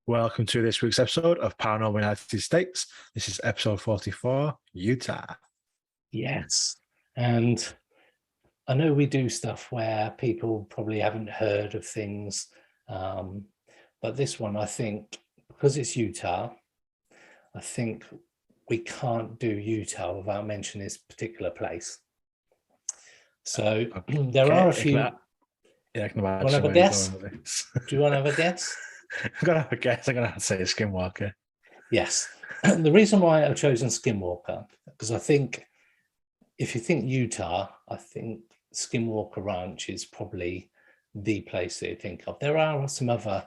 Welcome to this week's episode of Paranormal United States. This is episode 44, Utah. Yes. And I know we do stuff where people probably haven't heard of things. But this one, I think, because it's Utah, I think we can't do Utah without mentioning this particular place. So there are a few. I can imagine. Want to have a guess? Do you want to have a guess? I'm going to have a guess. I'm going to have to say Skinwalker. Yes. The reason why I've chosen Skinwalker, because I think if you think Utah, I think Skinwalker Ranch is probably the place that you think of. There are some other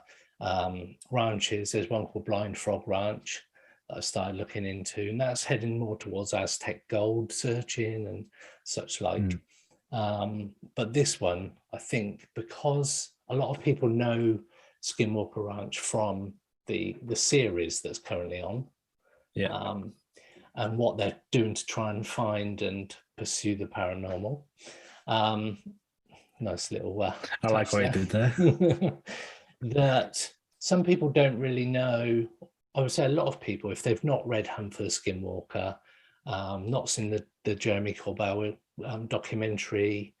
ranches. There's one called Blind Frog Ranch that I started looking into, and that's heading more towards Aztec gold searching and such like. But this one, I think, because a lot of people know Skinwalker Ranch from the series that's currently on, and what they're doing to try and find and pursue the paranormal. Nice little I like what you did there. That some people don't really know. I would say a lot of people, if they've not read Hunt for the Skinwalker, not seen the Jeremy Corbell documentary,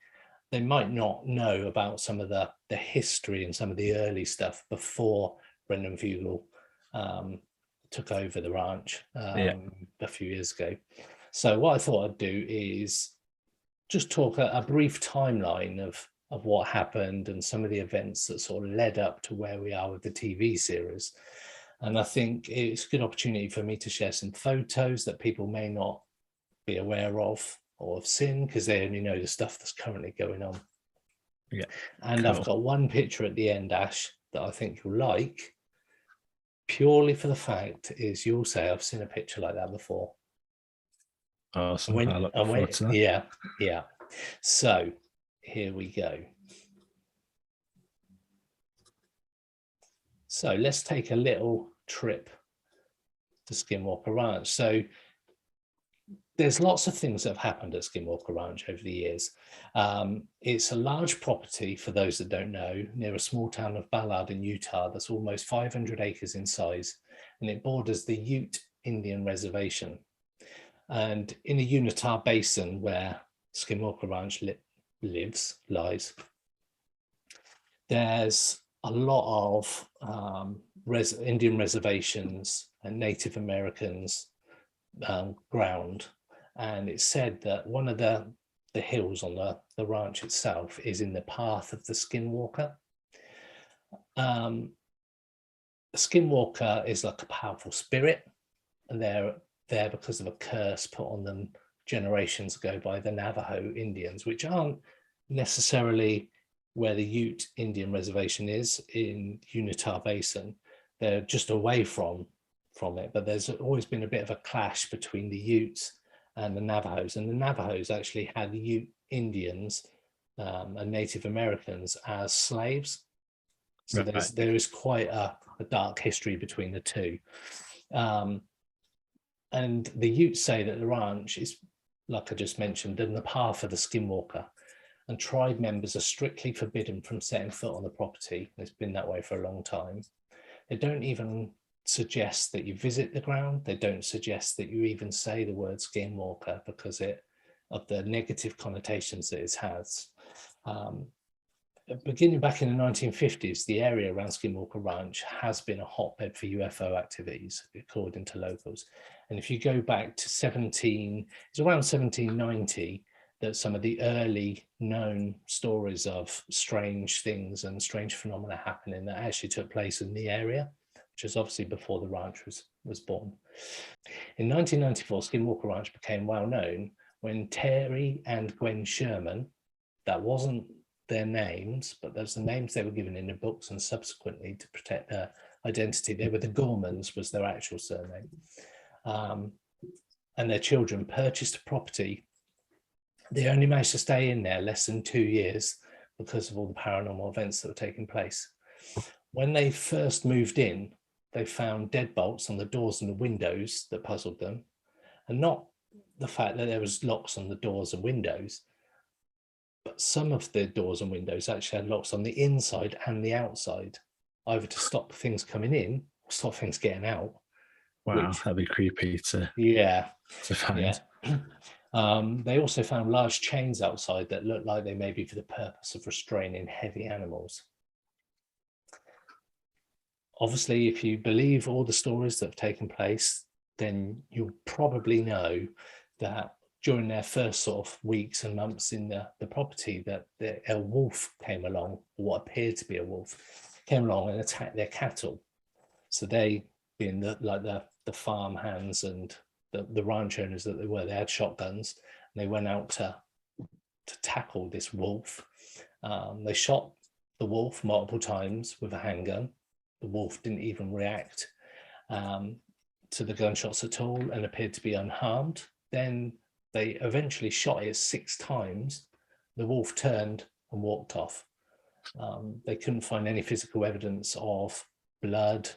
they might not know about some of the history and some of the early stuff before Brendan Fugel took over the ranch a few years ago. So what I thought I'd do is just talk a brief timeline of what happened and some of the events that sort of led up to where we are with the TV series. And I think it's a good opportunity for me to share some photos that people may not be aware of or have seen, because they only know the stuff that's currently going on. Yeah. And cool. I've got one picture at the end, Ash, that I think you'll like, purely for the fact is you'll say, I've seen a picture like that before. Awesome. I look forward to that. Yeah. So here we go. So let's take a little trip to Skinwalker Ranch. So there's lots of things that have happened at Skinwalker Ranch over the years. It's a large property, for those that don't know, near a small town of Ballard in Utah that's almost 500 acres in size, and it borders the Ute Indian Reservation. And in the Uinta Basin, where Skinwalker Ranch lies, there's a lot of Indian reservations and Native Americans ground. And it's said that one of the hills on the ranch itself is in the path of the Skinwalker. The Skinwalker is like a powerful spirit, and they're there because of a curse put on them generations ago by the Navajo Indians, which aren't necessarily where the Ute Indian Reservation is in Uinta Basin. They're just away from it, but there's always been a bit of a clash between the Utes and the Navajos, and the Navajos actually had the Ute Indians and Native Americans as slaves. So there is quite a dark history between the two. And the Utes say that the ranch is, like I just mentioned, in the path of the Skinwalker, and tribe members are strictly forbidden from setting foot on the property. It's been that way for a long time. They don't even suggest that you visit the ground. They don't suggest that you even say the word Skinwalker because of the negative connotations that it has. Beginning back in the 1950s, the area around Skinwalker Ranch has been a hotbed for UFO activities, according to locals. And if you go back to it's around 1790 that some of the early known stories of strange things and strange phenomena happening that actually took place in the area, which is obviously before the ranch was born. In 1994, Skinwalker Ranch became well known when Terry and Gwen Sherman, that wasn't their names, but those are the names they were given in the books, and subsequently to protect their identity, they were the Gormans, was their actual surname. And their children purchased a property. They only managed to stay in there less than 2 years because of all the paranormal events that were taking place. When they first moved in, they found deadbolts on the doors and the windows that puzzled them, and not the fact that there was locks on the doors and windows, but some of the doors and windows actually had locks on the inside and the outside, either to stop things coming in stop things getting out. Wow, that'd be creepy to Yeah, find. yeah. They also found large chains outside that looked like they may be for the purpose of restraining heavy animals. Obviously, if you believe all the stories that have taken place, then you'll probably know that during their first sort of weeks and months in the property, that a wolf came along, or what appeared to be a wolf, came along and attacked their cattle. So they, being the farm hands and the ranch owners that they were, they had shotguns, and they went out to tackle this wolf. They shot the wolf multiple times with a handgun. The wolf didn't even react to the gunshots at all and appeared to be unharmed. Then they eventually shot it 6 times. The wolf turned and walked off. They couldn't find any physical evidence of blood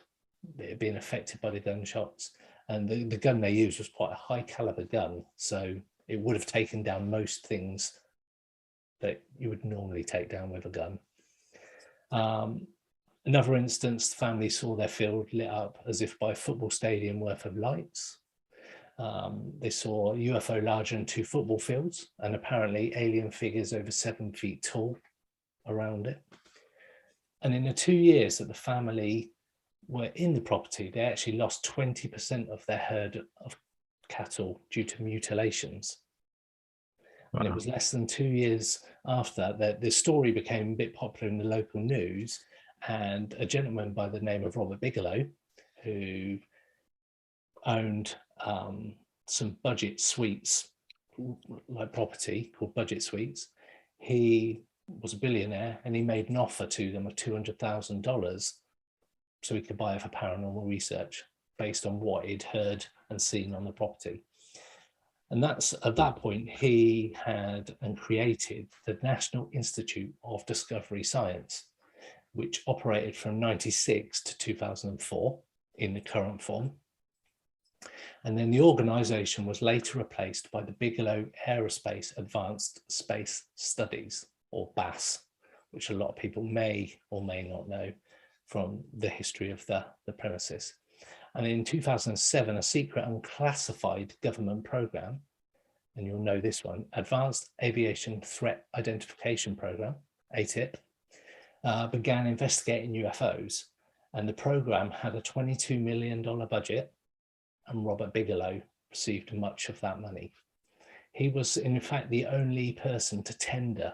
being affected by the gunshots. And the gun they used was quite a high caliber gun. So it would have taken down most things that you would normally take down with a gun. Another instance, the family saw their field lit up as if by a football stadium worth of lights. They saw a UFO larger than 2 football fields, and apparently alien figures over 7 feet tall around it. And in the 2 years that the family were in the property, they actually lost 20% of their herd of cattle due to mutilations. Wow. And it was less than 2 years after that the story became a bit popular in the local news, and a gentleman by the name of Robert Bigelow, who owned some budget suites, like property called budget suites. He was a billionaire, and he made an offer to them of $200,000 so he could buy it for paranormal research based on what he'd heard and seen on the property. And that's at that point he had and created the National Institute of Discovery Science, which operated from 1996 to 2004 in the current form. And then the organization was later replaced by the Bigelow Aerospace Advanced Space Studies, or BAS, which a lot of people may or may not know from the history of the premises. And in 2007, a secret unclassified government program, and you'll know this one, Advanced Aviation Threat Identification Program, ATIP, began investigating UFOs. And the program had a $22 million budget, and Robert Bigelow received much of that money. He was, in fact, the only person to tender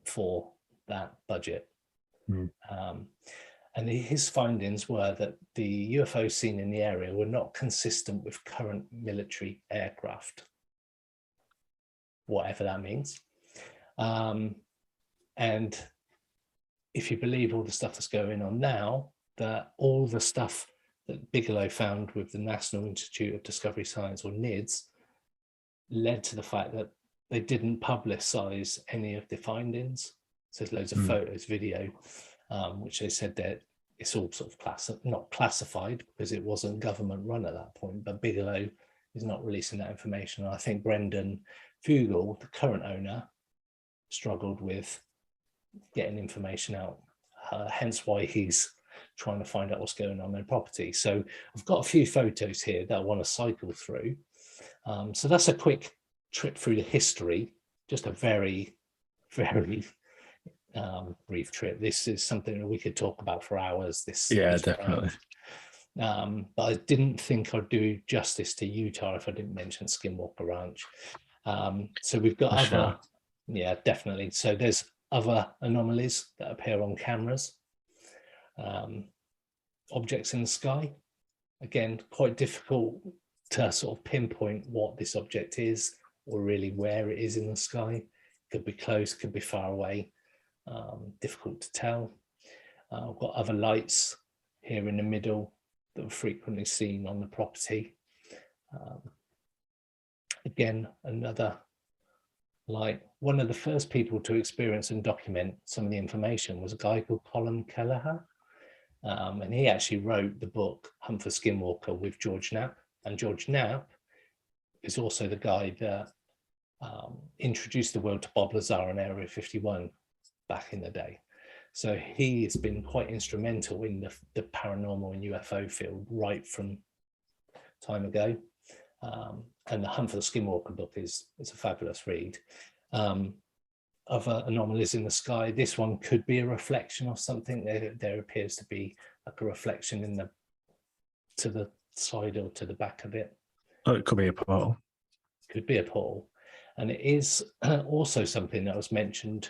for that budget. And his findings were that the UFOs seen in the area were not consistent with current military aircraft, whatever that means. And if you believe all the stuff that's going on now, that all the stuff that Bigelow found with the National Institute of Discovery Science, or NIDS, led to the fact that they didn't publicize any of the findings. So there's loads of photos, video, which they said that it's all sort of not classified because it wasn't government run at that point, but Bigelow is not releasing that information. And I think Brendan Fugel, the current owner, struggled with getting information out, hence why he's trying to find out what's going on in their property. So I've got a few photos here that I want to cycle through. So that's a quick trip through the history, just a very, very brief trip. This is something that we could talk about for hours. This definitely. But I didn't think I'd do justice to Utah if I didn't mention Skinwalker Ranch. So we've got other, yeah, definitely. So there's other anomalies that appear on cameras. Objects in the sky, again, quite difficult to sort of pinpoint what this object is or really where it is in the sky. Could be close, could be far away, difficult to tell. I've got other lights here in the middle that are frequently seen on the property. Again, another light. One of the first people to experience and document some of the information was a guy called Colin Kelleher. And he actually wrote the book Hunt for Skinwalker with George Knapp. And George Knapp is also the guy that introduced the world to Bob Lazar in Area 51 back in the day. So he has been quite instrumental in the paranormal and UFO field right from time ago. And the Hunt for the Skinwalker book is a fabulous read. Other anomalies in the sky. This one could be a reflection of something. There appears to be like a reflection in to the side or to the back of it. Oh, it could be a portal. Could be a portal. And it is also something that was mentioned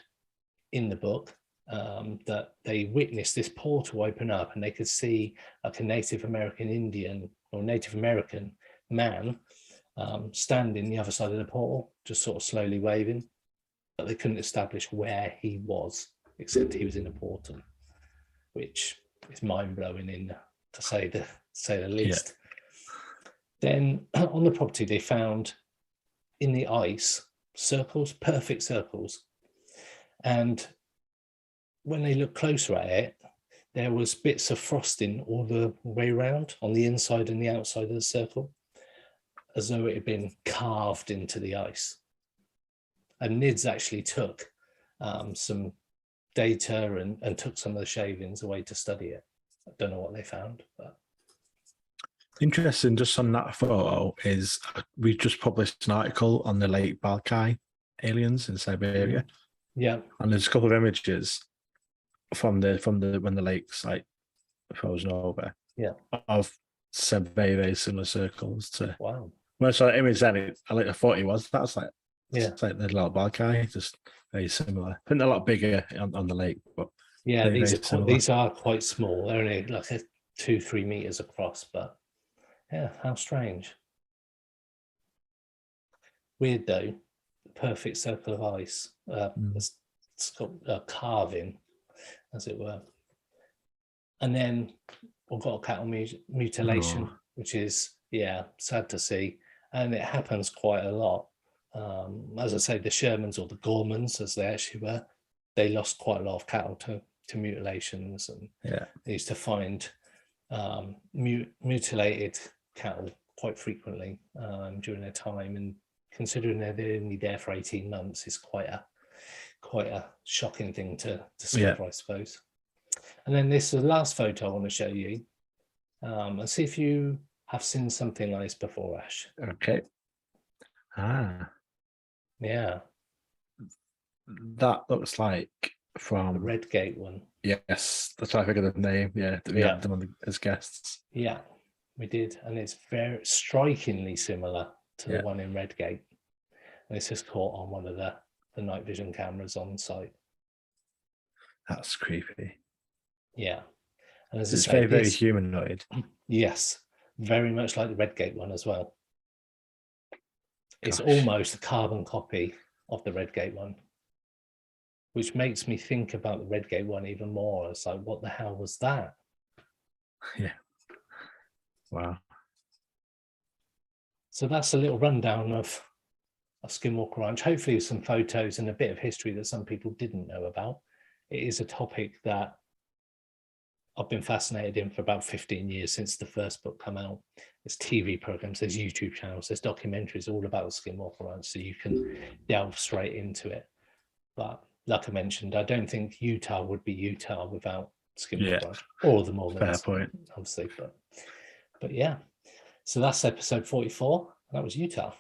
in the book, that they witnessed this portal open up and they could see like a Native American Indian or Native American man standing the other side of the portal, just sort of slowly waving, but they couldn't establish where he was, except he was in a portal, which is mind-blowing to say the least. Yeah. Then on the property, they found in the ice circles, perfect circles. And when they looked closer at it, there was bits of frosting all the way around on the inside and the outside of the circle, as though it had been carved into the ice. And NIDS actually took some data and took some of the shavings away to study it. I don't know what they found, but interesting. Just on that photo is we just published an article on the Lake Balkai aliens in Siberia. Yeah, and there's a couple of images from the when the lake's like frozen over. Yeah, of some very very similar circles to. Wow. When I saw the image, then I thought it was. That's like yeah, it's like the little Balkai, just very similar. I think they're a lot bigger on the lake, but yeah. very, These are quite small. They're only like 2-3 meters across, but yeah, how strange. Weird though. Perfect circle of ice. It's got a carving, as it were. And then we've got cattle mutilation, which is sad to see, and it happens quite a lot. As I say, the Shermans, or the Gormans, as they actually were, they lost quite a lot of cattle to mutilations, and they used to find mutilated cattle quite frequently during their time. And considering they're only there for 18 months, is quite a shocking thing to discover, I suppose. And then this is the last photo I want to show you, and see if you have seen something like this before, Ash. Okay. Yeah. That looks like from the Redgate one. Yes, that's why I figured the name. Yeah, we had them as guests. Yeah, we did, and it's very strikingly similar to the one in Redgate. And it's just caught on one of the night vision cameras on site. That's creepy. Yeah, and as it's very, very humanoid. Yes, very much like the Redgate one as well. It's almost a carbon copy of the Redgate one, which makes me think about the Redgate one even more. It's like, what the hell was that? Yeah. Wow. So that's a little rundown of Skinwalker Ranch. Hopefully some photos and a bit of history that some people didn't know about. It is a topic that I've been fascinated in for about 15 years, since the first book came out. There's TV programs, there's YouTube channels, there's documentaries all about the Skinwalker Ranch, so you can delve straight into it. But like I mentioned, I don't think Utah would be Utah without Skinwalker Ranch, or the Mormons. Fair point. Obviously, but yeah. So that's episode 44. That was Utah.